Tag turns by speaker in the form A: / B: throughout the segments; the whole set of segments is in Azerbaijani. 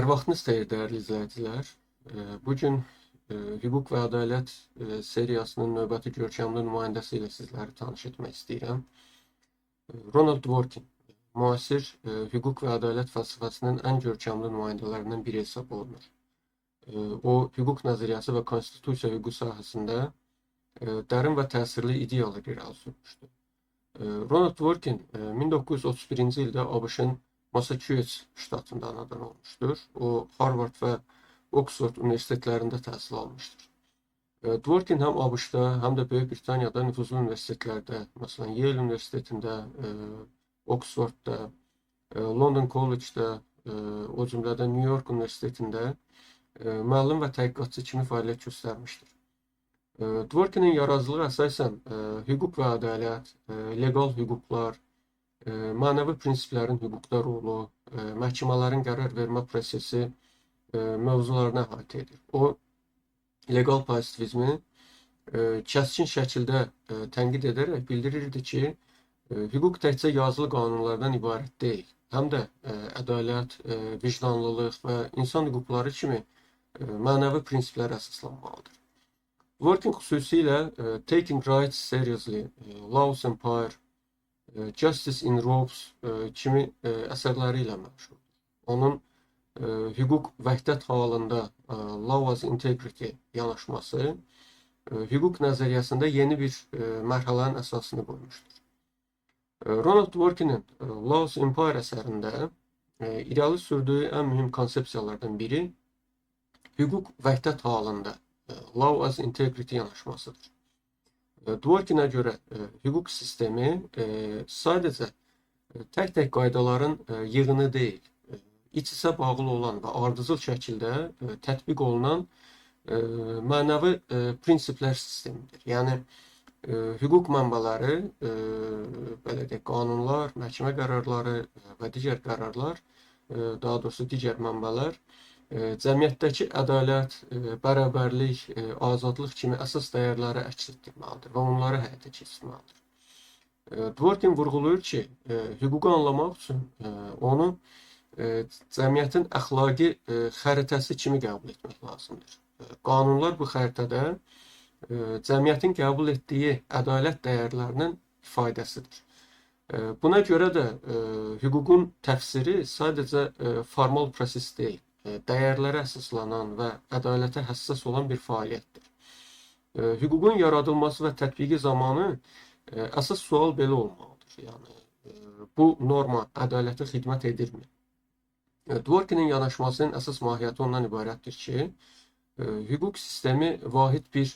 A: Hər vaxtınız xeyir, dəyərli izləyicilər. Bu gün hüquq və ədalət seriyasının növbəti görkəmli nümayəndəsi ilə sizləri tanış etmək istəyirəm. Ronald Dworkin müasir hüquq və ədalət fəlsəfəsinin ən görkəmli nümayəndələrindən biri hesab olunur. O, hüquq nəzəriyyəsi və konstitusiya hüququ sahəsində dərin və təsirli ideyalar irəli sürmüşdür. Ronald Dworkin 1931-ci ildə ABŞ-ın Massachusetts ştatında anadan olmuşdur. O, Harvard və Oxford universitetlərində təhsil almışdır. Dworkin həm ABŞ-da, həm də Böyük Britaniyada nüfuzlu universitetlərdə, məsələn, Yale Universitetində, Oxfordda, London College-da, o cümlədən New York Universitetində müəllim və tədqiqatçı kimi fəaliyyət göstərmişdir. Dworkinin yaradıcılığı əsasən hüquq və ədalət, legal hüquqlar, mənəvi prinsiplərin hüquqda rolu, məhkəmələrin qərar vermə prosesi mövzularına əhatə edir. O, legal pozitivizmi kəskin şəkildə tənqid edərək bildirirdi ki, hüquq təkcə yazılı qanunlardan ibarət deyil, həm də ədalət, vicdanlılıq və insan hüquqları kimi mənəvi prinsiplərə əsaslanmalıdır. Dworkin xüsusilə Taking Rights Seriously, Law's Empire, Justice in Robes kimi əsərləri ilə məşhurdur. Onun hüquq vəhdət halında Law as Integrity yanaşması hüquq nəzəriyyəsində yeni bir mərhələnin əsasını qoymuşdur. Ronald Dworkinin Law's Empire əsərində irəli sürdüyü ən mühüm konsepsiyalardan biri hüquq vəhdət halında Law as Integrity yanaşmasıdır. Dworkinə görə hüquq sistemi sadəcə tək-tək qaydaların yığını deyil, iç-içə bağlı olan və ardıcıl şəkildə tətbiq olunan mənəvi prinsiplər sistemidir. Yəni, hüquq mənbələri, belə deyək, qanunlar, məhkəmə qərarları və digər qərarlar, daha doğrusu digər mənbələr, cəmiyyətdəki ədalət, bərabərlik, azadlıq kimi əsas dəyərləri əks etdirməlidir və onları həyata keçirməlidir. Dworkin vurğulayır ki, hüququ anlamaq üçün onu cəmiyyətin əxlaqi xəritəsi kimi qəbul etmək lazımdır. Qanunlar bu xəritədə cəmiyyətin qəbul etdiyi ədalət dəyərlərinin ifadəsidir. Buna görə də hüququn təfsiri sadəcə formal proses deyil, dəyərlərə əsaslanan və ədalətə həssas olan bir fəaliyyətdir. Hüququn yaradılması və tətbiqi zamanı əsas sual belə olmalıdır. Yəni, bu norma ədalətə xidmət edirmi? Dworkinin yanaşmasının əsas mahiyyəti ondan ibarətdir ki, hüquq sistemi vahid bir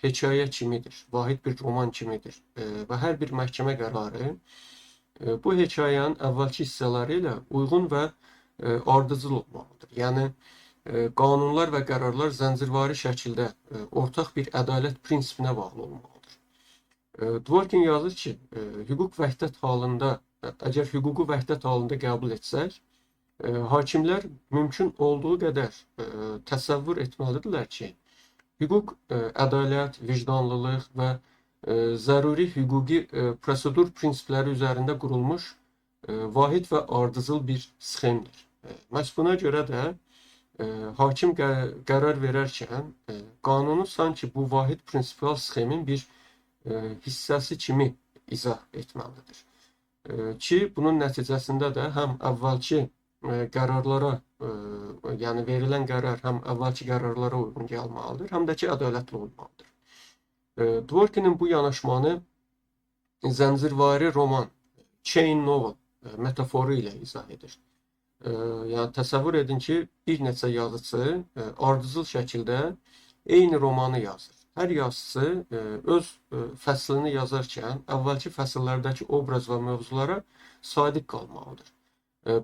A: hekayə kimidir, vahid bir roman kimidir və hər bir məhkəmə qərarı bu hekayənin əvvəlki hissələri ilə uyğun və ardıcıl olmalıdır. Yəni, qanunlar və qərarlar zəncirvari şəkildə ortaq bir ədalət prinsipinə bağlı olmalıdır. Dworkin yazır ki, hüquq vəhdət halında, əgər hüququ vəhdət halında qəbul etsək, hakimlər mümkün olduğu qədər təsəvvür etməlidirlər ki, hüquq, ədalət, vicdanlılıq və zəruri hüquqi prosedur prinsipləri üzərində qurulmuş vahid və ardıcıl bir sxemdir. Məhz buna görə də hakim qərar verərkən qanunu sanki bu vahid prinsipial sxemin bir hissəsi kimi izah etməlidir. Ki, bunun nəticəsində də həm əvvəlki qərarlara, yəni verilən qərar həm əvvəlki qərarlara uyğun gəlməlidir, həm də ki, ədalətli olmalıdır. Dworkinin bu yanaşmanı zəncirvari roman, chain novel metaforu ilə izah edir. Yəni, təsəvvür edin ki, bir neçə yazıcı ardıcıl şəkildə eyni romanı yazır. Hər yazıcı öz fəslini yazarkən əvvəlki fəsillərdəki obraz və mövzulara sadiq qalmalıdır.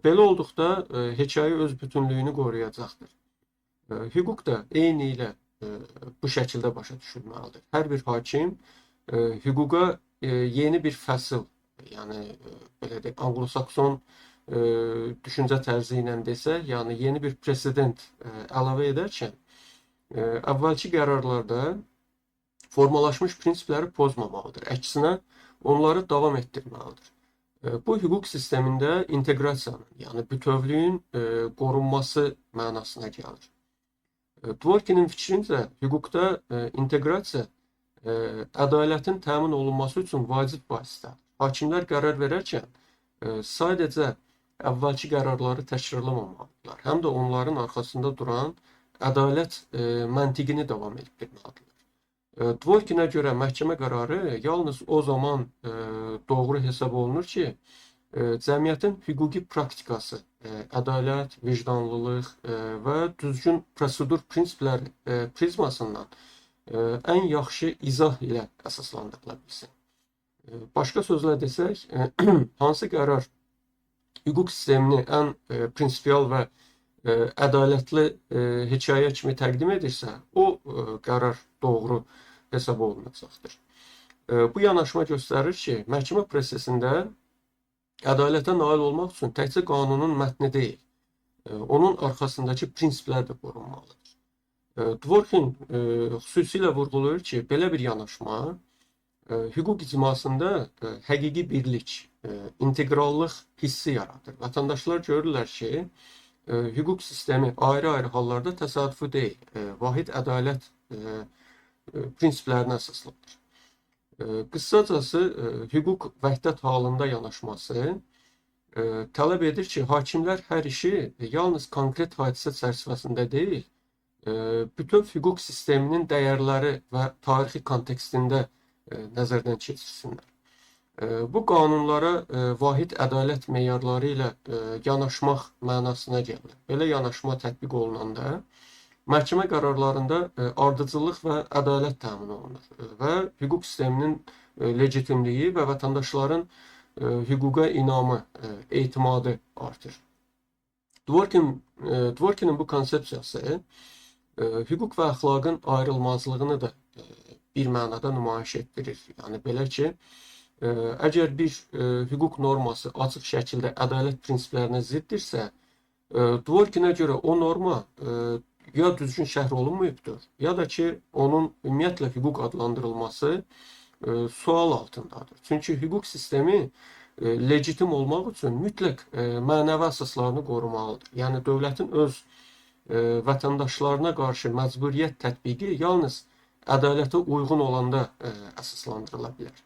A: Belə olduqda hekayə öz bütünlüyünü qoruyacaqdır. Hüquq da eyni ilə bu şəkildə başa düşülməlidir. Hər bir hakim hüquqa yeni bir fəsil, yəni belə deyək, Anglo-Sakson düşüncə tərzi ilə desək, yəni yeni bir president əlavə edərkən əvvəlki qərarlarda formalaşmış prinsipləri pozmamalıdır. Əksinə, onları davam etdirməlidir. Bu hüquq sistemində inteqrasiyanın, yəni bütövlüyün qorunması mənasına gəlir. Dworkin'in fikrincə hüquqda inteqrasiya ədalətin təmin olunması üçün vacib vasitədir. Hakimlər qərar verərkən sadəcə əvvəlki qərarları təkrarlamamalıdırlar, həm də onların arxasında duran ədalət məntiqini davam etdirməlidirlər. Dworkinə görə məhkəmə qərarı yalnız o zaman doğru hesab olunur ki, cəmiyyətin hüquqi praktikası, ədalət, vicdanlılıq və düzgün prosedur prinsipləri prizmasından ən yaxşı izah ilə əsaslandırıla bilsin. Başqa sözlə desək, hansı qərar hüquq sistemini ən prinsipial və ədalətli hekayə kimi təqdim edirsə, o qərar doğru hesab olunacaqdır. Bu yanaşma göstərir ki, məhkəmə prosesində ədalətə nail olmaq üçün təkcə qanunun mətni deyil, onun arxasındakı prinsiplər də qorunmalıdır. Dworkin xüsusilə vurğulayır ki, belə bir yanaşma hüquq icmasında həqiqi birlik, inteqrallıq hissi yaradır. Vətəndaşlar görürlər ki, hüquq sistemi ayrı-ayrı hallarda təsadüfi deyil, vahid ədalət prinsiplərinə əsaslanır. Qısacası, hüquq vəhdət halında yanaşması tələb edir ki, hakimlər hər işi yalnız konkret hadisə çərçivəsində deyil, bütöv hüquq sisteminin dəyərləri və tarixi kontekstində nəzərdən keçirsinlər. Bu qanunlara vahid ədalət meyarları ilə yanaşmaq mənasına gəlir. Belə yanaşma tətbiq olunanda məhkəmə qərarlarında ardıcıllıq və ədalət təmin olunur və hüquq sisteminin legitimliyi və vətəndaşların hüquqa inamı, etimadı artır. Dworkin'in bu konsepsiyası hüquq və əxlaqın ayrılmazlığını da bir mənada nümayiş etdirir. Yəni belə ki, əgər bir hüquq norması açıq şəkildə ədalət prinsiplərinə ziddirsə, Dworkinə görə o norma ya düzgün şərh olunmayıbdır, ya da ki, onun ümumiyyətlə hüquq adlandırılması sual altındadır. Çünki hüquq sistemi legitim olmaq üçün mütləq mənəvi əsaslarını qorumalıdır. Yəni, dövlətin öz vətəndaşlarına qarşı məcburiyyət tətbiqi yalnız ədalətə uyğun olanda əsaslandırıla bilər.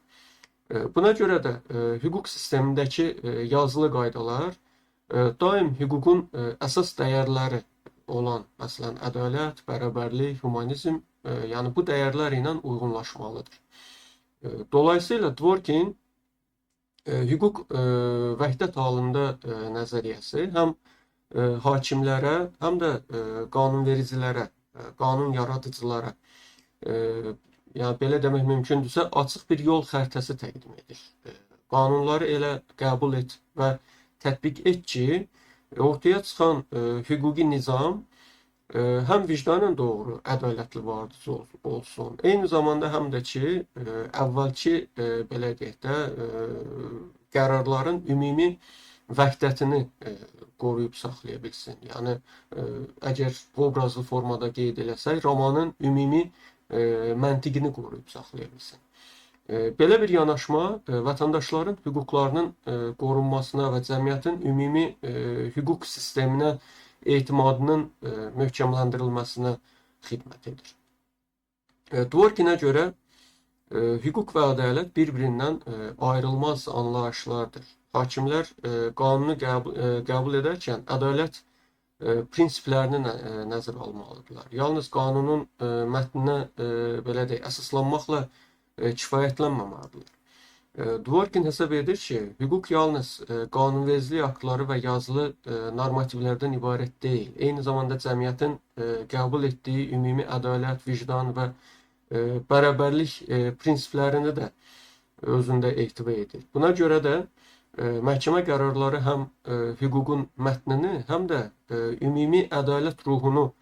A: Buna görə də hüquq sistemindəki yazılı qaydalar daim hüququn əsas dəyərləri olan, məsələn, ədalət, bərabərlik, humanizm, yəni bu dəyərlər ilə uyğunlaşmalıdır. Dolayısıyla Dworkin hüquq vəhdət halında nəzəriyyəsi həm hakimlərə, həm də qanunvericilərə, qanun yaradıcılara, yəni belə demək mümkündürsə, açıq bir yol xəritəsi təqdim edir. Qanunları elə qəbul et və tətbiq et ki, ortaya çıxan hüquqi nizam həm vicdanən doğru, ədalətli və ardıcıl olsun, eyni zamanda həm də ki, əvvəlki, belə deyək də, qərarların ümumi vəhdətini qoruyub saxlaya bilsin. Yəni, əgər obrazlı formada qeyd eləsək, romanın ümumi məntiqini qoruyub saxlaya bilsin. Belə bir yanaşma vətəndaşların hüquqlarının qorunmasına və cəmiyyətin ümumi hüquq sisteminə etimadının möhkəmləndirilməsinə xidmət edir. Dworkinə görə hüquq və ədalət bir-birindən ayrılmaz anlayışlardır. Hakimlər qanunu qəbul edərkən ədalət prinsiplərini nəzərə almalıdırlar. Yalnız qanunun mətninə belə deyək, əsaslanmaqla kifayətlənməməlidir. Dworkin hesab edir ki, hüquq yalnız qanunvericilik aktları və yazılı normativlərdən ibarət deyil. Eyni zamanda cəmiyyətin qəbul etdiyi ümumi ədalət, vicdan və bərabərlik prinsiplərini də özündə ehtiva edir. Buna görə də məhkəmə qərarları həm hüququn mətnini, həm də ümumi ədalət ruhunu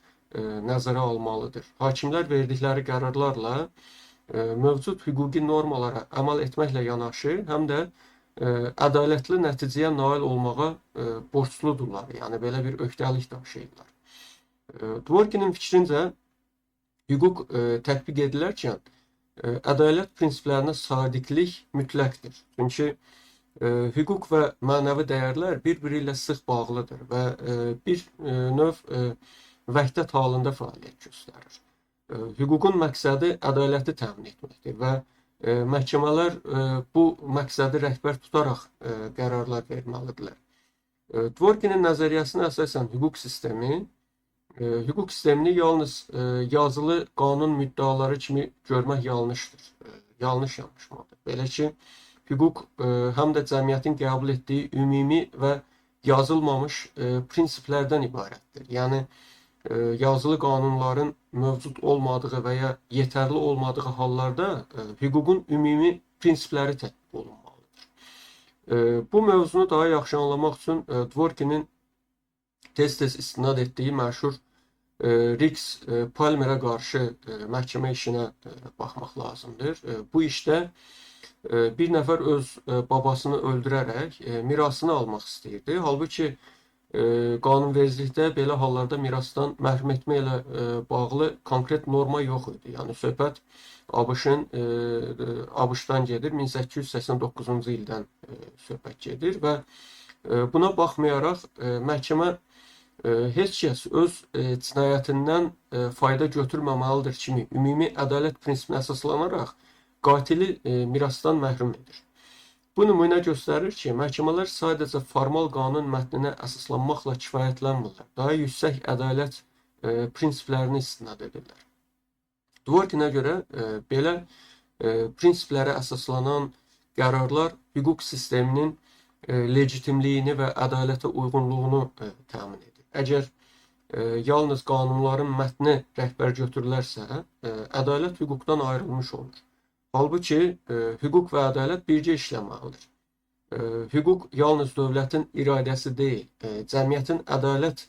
A: nəzərə almalıdır. Hakimlər verdikləri qərarlarla mövcud hüquqi normalara əməl etməklə yanaşı, həm də ədalətli nəticəyə nail olmağa borcludurlar. Yəni, belə bir öhdəlik daşıyırlar. Dworkinin fikrincə, hüquq tətbiq edilərkən ədalət prinsiplərinə sadiqlik mütləqdir. Çünki Hüquq və mənəvi dəyərlər bir-biri ilə sıx bağlıdır və bir növ vəhdət halında fəaliyyət göstərir. Hüququn məqsədi ədaləti təmin etməkdir və məhkəmələr bu məqsədi rəhbər tutaraq qərarlar verməlidirlər. Dworkinin nəzəriyyəsinə əsasən hüquq sistemini yalnız yazılı qanun müddəaları kimi görmək yanlışdır, yanlış yanaşmadır. Belə ki, hüquq həm də cəmiyyətin qəbul etdiyi ümumi və yazılmamış prinsiplərdən ibarətdir. Yəni, yazılı qanunların mövcud olmadığı və ya yetərli olmadığı hallarda hüququn ümumi prinsipləri tətbiq olunmalıdır. Bu mövzunu daha yaxşı anlamaq üçün Dworkinin tez-tez istinad etdiyi məşhur Riggs Palmerə qarşı məhkəmə işinə baxmaq lazımdır. Bu işdə bir nəfər öz babasını öldürərək mirasını almaq istəyirdi. Halbuki qanunvericilikdə belə hallarda mirasdan məhrum etmə ilə bağlı konkret norma yox idi. Yəni söhbət ABŞ-dan gedir, 1889-cu ildən söhbət gedir və buna baxmayaraq məhkəmə heç kəs öz cinayətindən fayda götürməməlidir kimi ümumi ədalət prinsipinə əsaslanaraq qatili mirasdan məhrum edir. Bu nümunə göstərir ki, məhkəmələr sadəcə formal qanun mətninə əsaslanmaqla kifayətlənmirlər. Daha yüksək ədalət prinsiplərini istinad edirlər. Dworkinə görə belə prinsiplərə əsaslanan qərarlar hüquq sisteminin legitimliyini və ədalətə uyğunluğunu təmin edir. Əgər yalnız qanunların mətni rəhbər götürülərsə, ədalət hüquqdan ayrılmış olur. Halbuki hüquq və ədalət birgə işləməlidir. Hüquq yalnız dövlətin iradəsi deyil, cəmiyyətin ədalət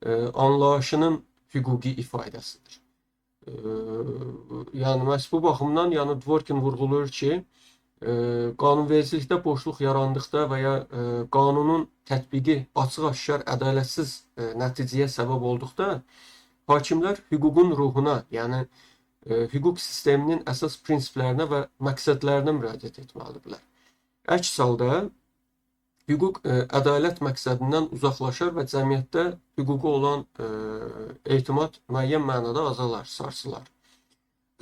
A: anlayışının hüquqi ifadəsidir. Yəni məhz bu baxımdan Dworkin vurğulayır ki, qanunvericilikdə boşluq yarandıqda və ya qanunun tətbiqi açıq-aşkar ədalətsiz nəticəyə səbəb olduqda hakimlər hüququn ruhuna, yəni hüquq sisteminin əsas prinsiplərinə və məqsədlərinə müraciət etməlidirlər. Əks halda hüquq ədalət məqsədindən uzaqlaşar və cəmiyyətdə hüquqa olan etimad müəyyən mənada azalar, sarsılar.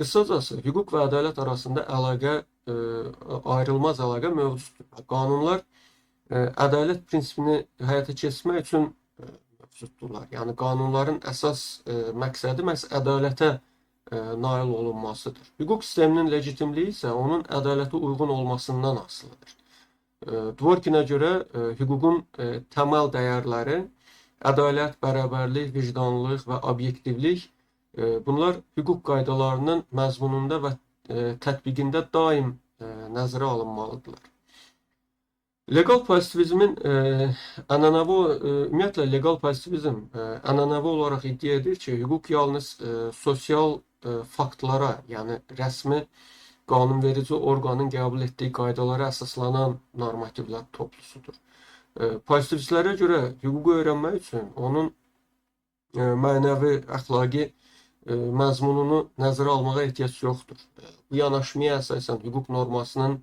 A: Qısacası, hüquq və ədalət arasında əlaqə, ayrılmaz əlaqə mövcuddur. Qanunlar ədalət prinsipini həyata keçirmək üçün mövcuddurlar. Yəni, qanunların əsas məqsədi məhz ədalətə nail olunmasıdır. Hüquq sisteminin legitimliyi isə onun ədalətə uyğun olmasından asılıdır. Dworkinə görə hüququn təməl dəyərləri ədalət, bərabərlik, vicdanlılıq və obyektivlik bunlar hüquq qaydalarının məzmununda və tətbiqində daim nəzərə alınmalıdırlar. Legal pozitivizmin ümumiyyətlə legal pozitivizm ənənəvi olaraq iddia edir ki, hüquq yalnız sosial faktlara, yəni rəsmi qanunverici orqanın qəbul etdiyi qaydalara əsaslanan normativlər toplusudur. Pozitivistlərə görə hüququ öyrənmək üçün onun mənəvi, əxlaqi məzmununu nəzərə almağa ehtiyac yoxdur. Bu yanaşmaya əsasən hüquq normasının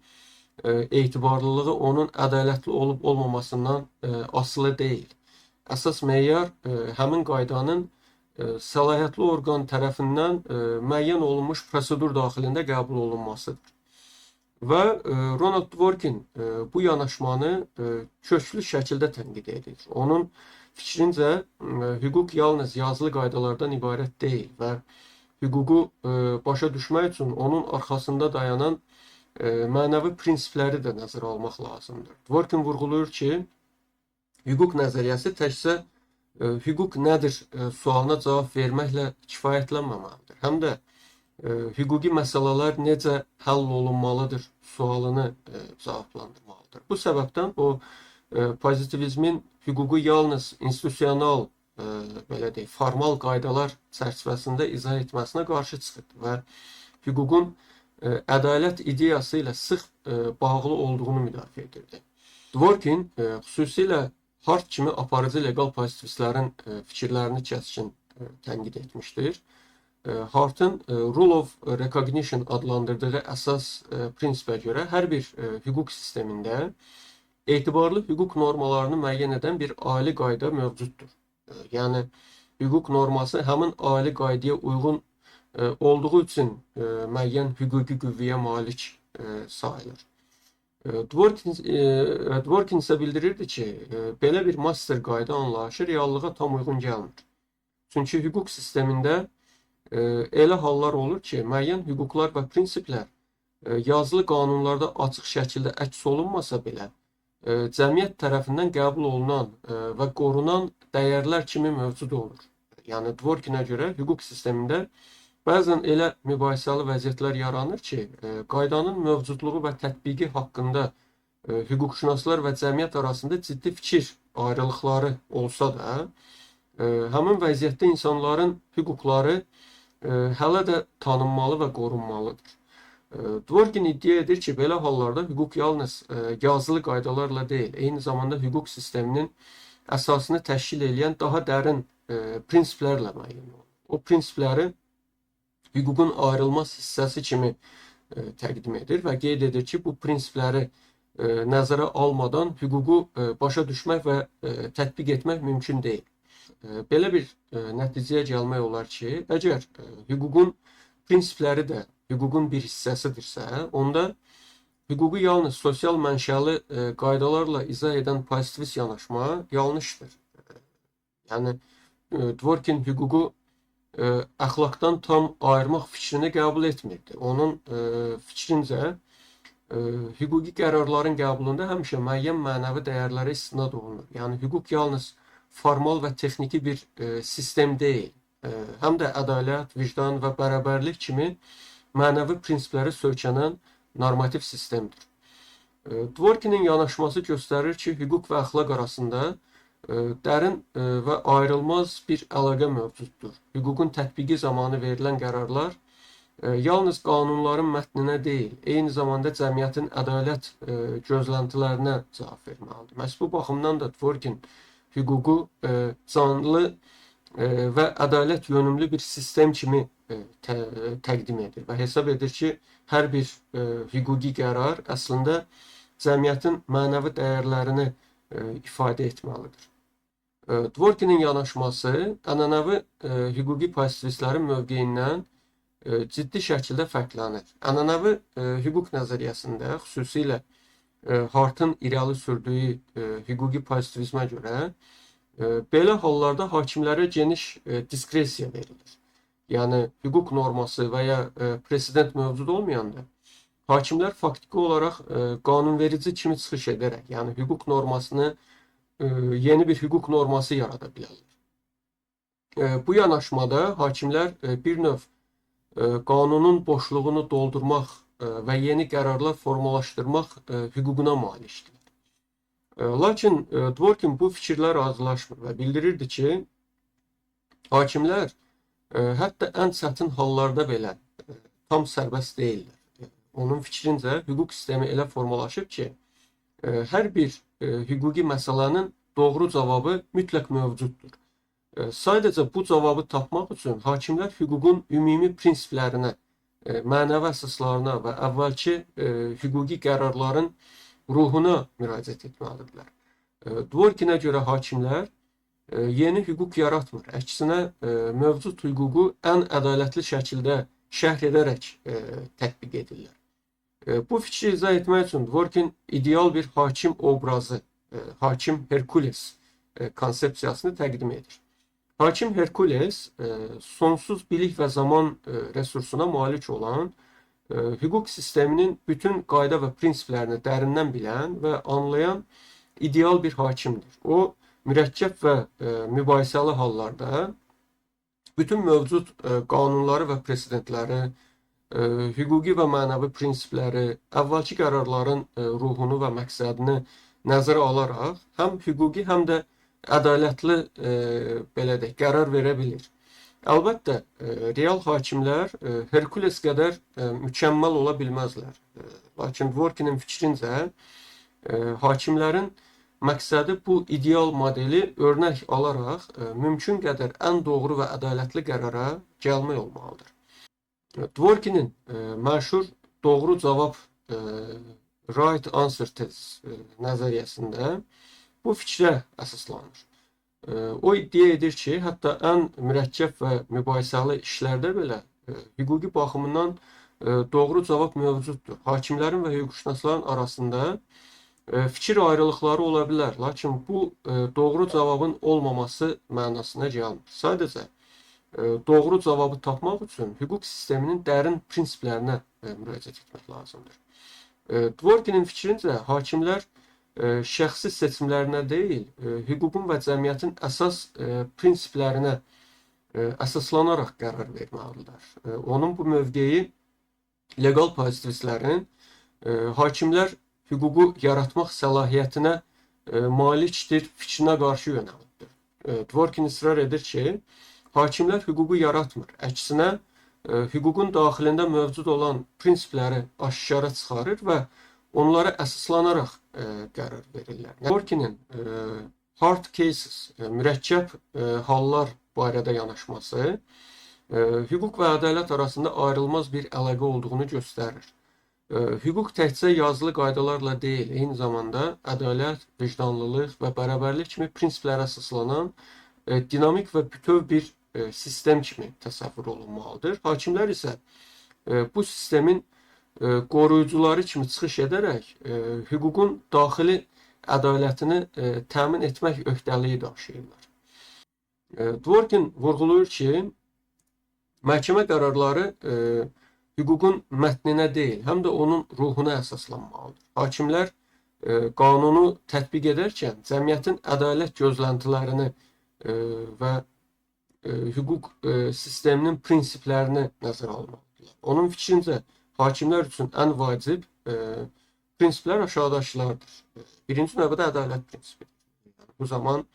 A: etibarlılığı onun ədalətli olub olmamasından asılı deyil. Əsas meyar həmin qaydanın səlahiyyətli orqan tərəfindən müəyyən olunmuş prosedur daxilində qəbul olunmasıdır. Və Ronald Dworkin bu yanaşmanı köklü şəkildə tənqid edir. Onun fikrincə, hüquq yalnız yazılı qaydalardan ibarət deyil və hüququ başa düşmək üçün onun arxasında dayanan mənəvi prinsipləri də nəzərə almaq lazımdır. Dworkin vurğulayır ki, hüquq nəzəriyyəsi təkcə hüquq nədir sualına cavab verməklə kifayətlənməməlidir. Həm də hüquqi məsələlər necə həll olunmalıdır sualını cavablandırmalıdır. Bu səbəbdən o pozitivizmin hüququ yalnız institusional, belə deyək, formal qaydalar çərçivəsində izah etməsinə qarşı çıxırdı və hüququn ədalət ideyası ilə sıx bağlı olduğunu müdafiə edirdi. Dworkin xüsusilə Hart kimi aparıcı legal pozitivistlərin fikirlərini kəskin tənqid etmişdir. Hart'ın Rule of Recognition adlandırdığı əsas prinsipə görə hər bir hüquq sistemində etibarlı hüquq normalarını müəyyən edən bir ali qayda mövcuddur. Yəni hüquq norması həmin ali qaydaya uyğun olduğu üçün müəyyən hüquqi qüvvəyə malik sayılır. Dworkin isə bildirirdi ki, belə bir master qayda anlayışı reallığa tam uyğun gəlmir. Çünki hüquq sistemində elə hallar olur ki, müəyyən hüquqlar və prinsiplər yazılı qanunlarda açıq şəkildə əks olunmasa belə, cəmiyyət tərəfindən qəbul olunan və qorunan dəyərlər kimi mövcud olur. Yəni Dworkinə görə hüquq sistemində bəzən elə mübahisəli vəziyyətlər yaranır ki, qaydanın mövcudluğu və tətbiqi haqqında hüquqşünaslar və cəmiyyət arasında ciddi fikir ayrılıqları olsa da, həmin vəziyyətdə insanların hüquqları hələ də tanınmalı və qorunmalıdır. Dworkin iddia edir ki, belə hallarda hüquq yalnız yazılı qaydalarla deyil, eyni zamanda hüquq sisteminin əsasını təşkil edən daha dərin prinsiplərlə müəyyən olunur. O prinsipləri hüququn ayrılmaz hissəsi kimi təqdim edir və qeyd edir ki, bu prinsipləri nəzərə almadan hüququ başa düşmək və tətbiq etmək mümkün deyil. Belə bir nəticəyə gəlmək olar ki, əgər hüququn prinsipləri də hüququn bir hissəsidirsə, onda hüququ yalnız sosial mənşəli qaydalarla izah edən pozitivist yanaşma yanlışdır. Yəni Dworkin hüququ əxlaqdan tam ayırmaq fikrini qəbul etmirdi. Onun fikrincə hüquqi qərarların qəbulunda həmişə müəyyən mənəvi dəyərlərə istinad olunur. Yəni hüquq yalnız formal və texniki bir sistem deyil, həm də ədalət, vicdan və bərabərlik kimi mənəvi prinsipləri söykənən normativ sistemdir. Dworkinin yanaşması göstərir ki, hüquq və əxlaq arasında dərin və ayrılmaz bir əlaqə mövcuddur. Hüququn tətbiqi zamanı verilən qərarlar yalnız qanunların mətninə deyil, eyni zamanda cəmiyyətin ədalət gözləntilərinə cavab verməlidir. Məhz bu baxımdan da Dworkin hüququ canlı və ədalət yönümlü bir sistem kimi təqdim edir və hesab edir ki, hər bir hüquqi qərar əslində cəmiyyətin mənəvi dəyərlərini ifadə etməlidir. Dworkinin yanaşması ənənəvi hüquqi pozitivistlərin mövqeyindən ciddi şəkildə fərqlənir. Ənənəvi hüquq nəzəriyyəsində, xüsusilə Hartın irəli sürdüyü hüquqi pozitivizmə görə, belə hallarda hakimlərə geniş diskresiya verilir. Yəni hüquq norması və ya president mövcud olmayanda hakimlər faktiki olaraq qanunverici kimi çıxış edərək, yəni hüquq normasını yeni bir hüquq norması yarada bilərlər. Bu yanaşmada hakimlər bir növ qanunun boşluğunu doldurmaq və yeni qərarlar formalaşdırmaq hüququna malikdirlər. Lakin Dworkin bu fikirlər razılaşmır və bildirirdi ki, hakimlər hətta ən çətin hallarda belə tam sərbəst deyillər. Onun fikrincə, hüquq sistemi elə formalaşıb ki, hər bir hüquqi məsələnin doğru cavabı mütləq mövcuddur. Sadəcə bu cavabı tapmaq üçün hakimlər hüququn ümumi prinsiplərinə, mənəvi əsaslarına və əvvəlki hüquqi qərarların ruhuna müraciət etməlidirlər. Dworkinə görə hakimlər yeni hüquq yaratmır. Əksinə, mövcud hüququ ən ədalətli şəkildə şərh edərək tətbiq edirlər. Bu fikri izah etmək üçün Dworkin ideal bir hakim obrazı, hakim Herkules konsepsiyasını təqdim edir. Hakim Herkules sonsuz bilik və zaman resursuna malik olan, hüquq sisteminin bütün qayda və prinsiplərini dərindən bilən və anlayan ideal bir hakimdir. O, mürəkkəb və mübahisəli hallarda bütün mövcud qanunları və presedentləri, hüquqi və mənəvi prinsipləri, əvvəlki qərarların ruhunu və məqsədini nəzərə alaraq həm hüquqi, həm də ədalətli belə də qərar verə bilir. Əlbəttə, real hakimlər Herkules qədər mükəmməl ola bilməzlər. Lakin Dworkinin fikrincə, hakimlərin məqsədi bu ideal modeli örnək alaraq mümkün qədər ən doğru və ədalətli qərara gəlmək olmalıdır. Dworkinin məşhur doğru cavab right answer tez nəzəriyyəsində bu fikrə əsaslanır. O iddia edir ki, hətta ən mürəkkəb və mübahisəli işlərdə belə hüquqi baxımından doğru cavab mövcuddur. Hakimlərin və hüquqşünasların arasında fikir ayrılıqları ola bilər, lakin bu doğru cavabın olmaması mənasına gəlmir. Sadəcə doğru cavabı tapmaq üçün hüquq sisteminin dərin prinsiplərinə müraciət etmək lazımdır. Dworkin'in fikrincə hakimlər şəxsi seçimlərinə deyil, hüququn və cəmiyyətin əsas prinsiplərinə əsaslanaraq qərar verməlidirlər. Onun bu mövqeyi legal pozitivistlərin hakimlər hüququ yaratmaq səlahiyyətinə malikdir fikrinə qarşı yönəlibdir. Dworkin israr edir ki, hakimlər hüququ yaratmır. Əksinə, hüququn daxilində mövcud olan prinsipləri aşkara çıxarır və onlara əsaslanaraq qərar verirlər. Dworkin'in hard cases, mürəkkəb hallar barədə yanaşması hüquq və ədalət arasında ayrılmaz bir əlaqə olduğunu göstərir. Hüquq təkcə yazılı qaydalarla deyil, eyni zamanda ədalət, vicdanlılıq və bərabərlik kimi prinsiplərə əsaslanan dinamik və bütöv bir sistem kimi təsəvvür olunmalıdır. Hakimlər isə bu sistemin qoruyucuları kimi çıxış edərək hüququn daxili ədalətini təmin etmək öhdəliyi daşıyırlar. Dworkin vurğulayır ki, məhkəmə qərarları hüququn mətninə deyil, həm də onun ruhuna əsaslanmalıdır. Hakimlər qanunu tətbiq edərkən cəmiyyətin ədalət gözləntilərini və hüquq sisteminin prinsiplərini nəzərə almalıdırlar. Onun fikrincə, hakimlər üçün ən vacib prinsiplər aşağıdakılardır. Birinci növbədə ədalət prinsipidir. Bu zaman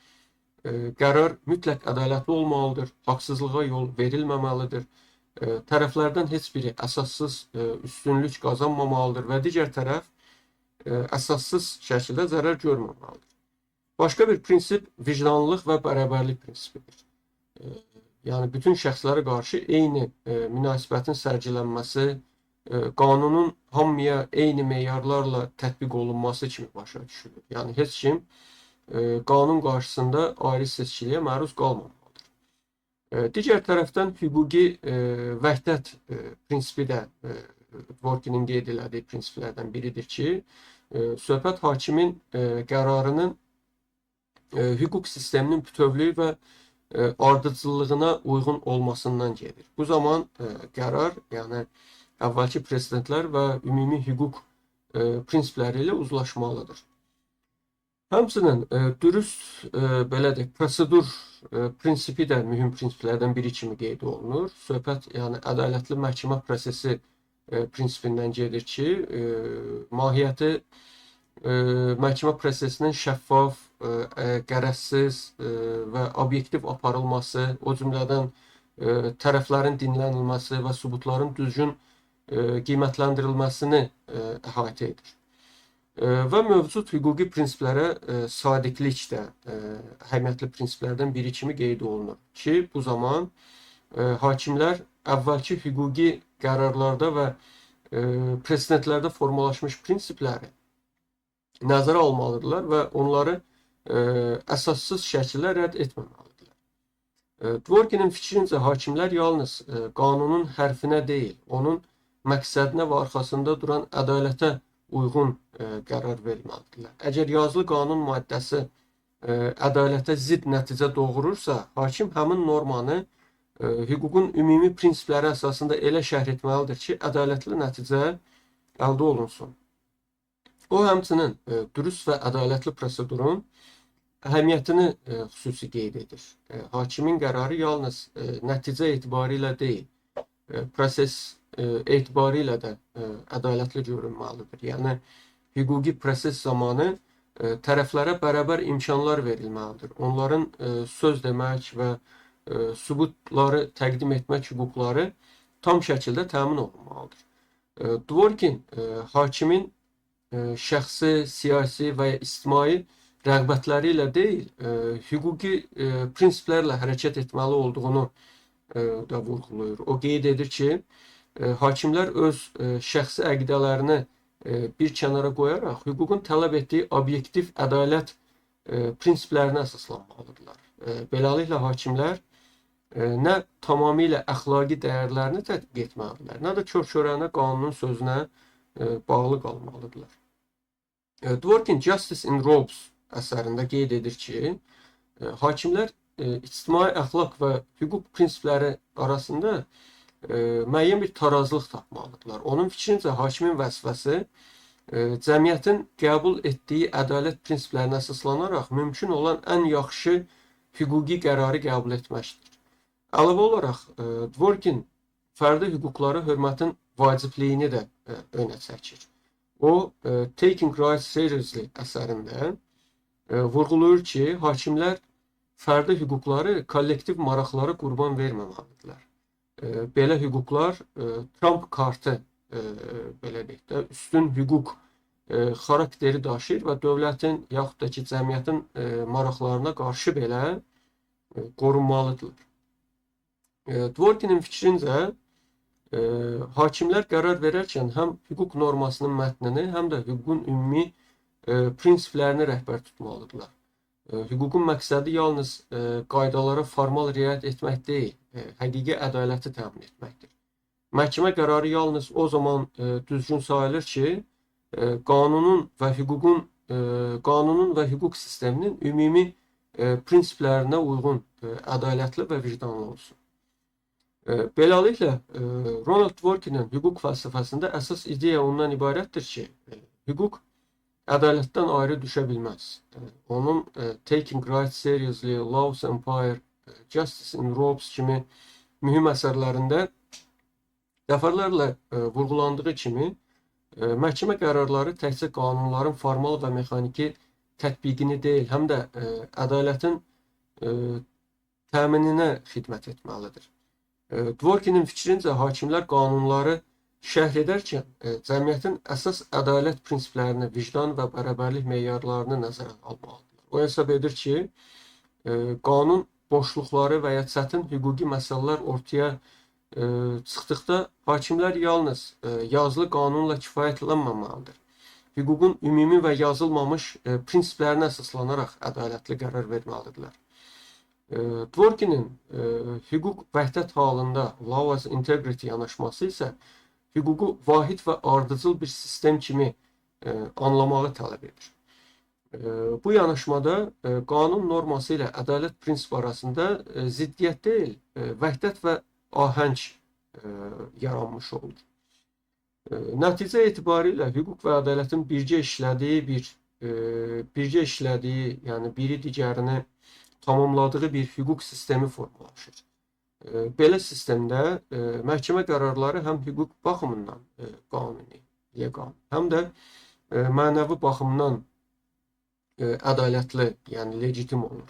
A: qərar mütləq ədalətli olmalıdır, haqsızlığa yol verilməməlidir, tərəflərdən heç biri əsassız üstünlük qazanmamalıdır və digər tərəf əsassız şəkildə zərər görməməlidir. Başqa bir prinsip vicdanlılıq və bərabərlik prinsipidir. Yəni, bütün şəxslərə qarşı eyni münasibətin sərgilənməsi, qanunun hamıya eyni meyarlarla tətbiq olunması kimi başa düşülür. Yəni, heç kim qanun qarşısında ayrı seçkiliyə məruz qalmamalıdır. Digər tərəfdən hüquqi vəhdət prinsipi də Dworkin'in qeyd elədiyi prinsiplərdən biridir ki, söhbət hakimin qərarının hüquq sisteminin bütövlüyü və ardıcıllığına uyğun olmasından gedir. Bu zaman qərar, yəni əvvəlki presidentlər və ümumi hüquq prinsipləri ilə uzlaşmalıdır. Həmçinin dürüst belə deyək, prosedur prinsipi də mühüm prinsiplərdən biri kimi qeyd olunur. Söhbət, yəni ədalətli məhkəmə prosesi prinsipindən gedir ki, mahiyyəti məhkəmə prosesinin şəffaf, qərəzsiz və obyektiv aparılması, o cümlədən tərəflərin dinlənilməsi və sübutların düzgün qiymətləndirilməsini əhatə edir. Və mövcud hüquqi prinsiplərə sadiqlik də əhəmiyyətli prinsiplərdən biri kimi qeyd olunur ki, bu zaman hakimlər əvvəlki hüquqi qərarlarda və presedentlərdə formalaşmış prinsipləri nəzərə almalıdırlar və onları əsassız şəkildə rədd etməməlidirlər. Dworkin'in fikrincə hakimlər yalnız qanunun hərfinə deyil, onun məqsədinə və arxasında duran ədalətə uyğun qərar verməlidirlər. Əgər yazılı qanun maddəsi ədalətə zidd nəticə doğurursa, hakim həmin normanı hüququn ümumi prinsipləri əsasında elə şərh etməlidir ki, ədalətli nəticə əldə olunsun. O, həmçinin dürüst və ədalətli prosedurun əhəmiyyətini xüsusi qeyd edir. Hakimin qərarı yalnız nəticə etibarilə deyil, proses etibarilə də ədalətli görünməlidir. Yəni, hüquqi proses zamanı tərəflərə bərabər imkanlar verilməlidir. Onların söz demək və sübutları təqdim etmək hüquqları tam şəkildə təmin olunmalıdır. Dworkin hakimin şəxsi, siyasi və ya ictimai rəğbətləri ilə deyil, hüquqi prinsiplərlə hərəkət etməli olduğunu da vurğulayır. O qeyd edir ki, hakimlər öz şəxsi əqidələrini bir kənara qoyaraq hüququn tələb etdiyi obyektiv ədalət prinsiplərinə əsaslanmalıdırlar. Beləliklə hakimlər nə tamamilə əxlaqi dəyərlərini tətbiq etməlidirlər, nə də kör-körənə qanunun sözünə bağlı qalmalıdırlar. Dworkin Justice in Robes əsərində qeyd edir ki, hakimlər ictimai əxlaq və hüquq prinsipləri arasında müəyyən bir tarazlıq tapmalıdırlar. Onun fikrincə hakimin vəzifəsi cəmiyyətin qəbul etdiyi ədalət prinsiplərinə əsaslanaraq mümkün olan ən yaxşı hüquqi qərarı qəbul etməkdir. Əlavə olaraq Dworkin fərdi hüquqlara hörmətin vacibliyini də önə çəkir. O, Taking Rights Seriously əsərində vurğulayır ki, hakimlər fərdi hüquqları kollektiv maraqlara qurban verməməlidirlər. Belə hüquqlar Trump kartı, belə deyək də, üstün hüquq xarakteri daşıyır və dövlətin yaxud da ki, cəmiyyətin maraqlarına qarşı belə qorunmalıdırlar. Dworkinin fikrincə, hakimlər qərar verərkən həm hüquq normasının mətnini, həm də hüququn ümumi prinsiplərini rəhbər tutmalıdırlar. Hüququn məqsədi yalnız qaydalara formal riayət etmək deyil, həqiqi ədaləti təmin etməkdir. Məhkəmə qərarı yalnız o zaman düzgün sayılır ki, qanunun və hüquq sisteminin ümumi prinsiplərinə uyğun ədalətli və vicdanlı olsun. Beləliklə, Ronald Dworkinin hüquq fəlsəfəsində əsas ideya ondan ibarətdir ki, hüquq ədalətdən ayrı düşə bilməz. Onun Taking Rights Seriously, Law's Empire, Justice in Robes kimi mühüm əsərlərində dəfələrlə vurğulandığı kimi, məhkəmə qərarları təkcə qanunların formal və mexaniki tətbiqini deyil, həm də ədalətin təmininə xidmət etməlidir. Dworkinin fikrincə hakimlər qanunları şərh edərkən cəmiyyətin əsas ədalət prinsiplərini, vicdan və bərabərlik meyarlarını nəzərə almalıdırlar. O hesab edir ki, qanun boşluqları və ya çətin hüquqi məsələlər ortaya çıxdıqda hakimlər yalnız yazılı qanunla kifayətlənməməlidir. Hüququn ümumi və yazılmamış prinsiplərinə əsaslanaraq ədalətli qərar verməlidirlər. Dworkinin hüquq vəhdət halında Law as Integrity yanaşması isə hüququ vahid və ardıcıl bir sistem kimi anlamağı tələb edir. Bu yanaşmada qanun norması ilə ədalət prinsipi arasında ziddiyyət deyil, vəhdət və ahəng yaranmış olur. Nəticə etibarilə hüquq və ədalətin birgə işlədiyi, yəni biri digərini tamamladığı bir hüquq sistemi formalaşır. Belə sistemdə məhkəmə qərarları həm hüquq baxımından qanuni, legal, həm də mənəvi baxımdan ədalətli, yəni legitim olur.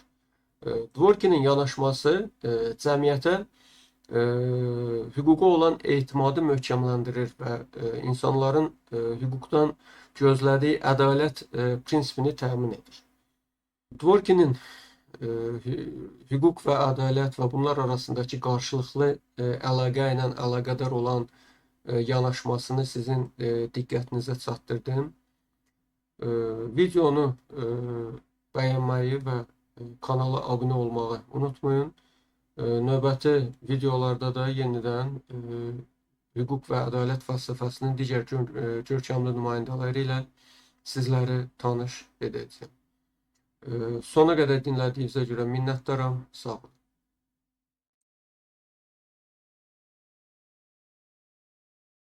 A: Dworkinin yanaşması cəmiyyətə hüquqa olan etimadı möhkəmləndirir və insanların hüquqdan gözlədiyi ədalət prinsipini təmin edir. Dworkinin hüquq və ədalət və bunlar arasındakı qarşılıqlı əlaqə ilə əlaqədar olan yanaşmasını sizin diqqətinizə çatdırdım. Videonu bəyənməyi və kanala abunə olmağı unutmayın. Növbəti videolarda da yenidən hüquq və ədalət fəlsəfəsinin digər görkəmli nümayəndələri ilə sizləri tanış edəcəyim. Sona qədər dinlədiyinizə görə minnətdaram. Sağ olun.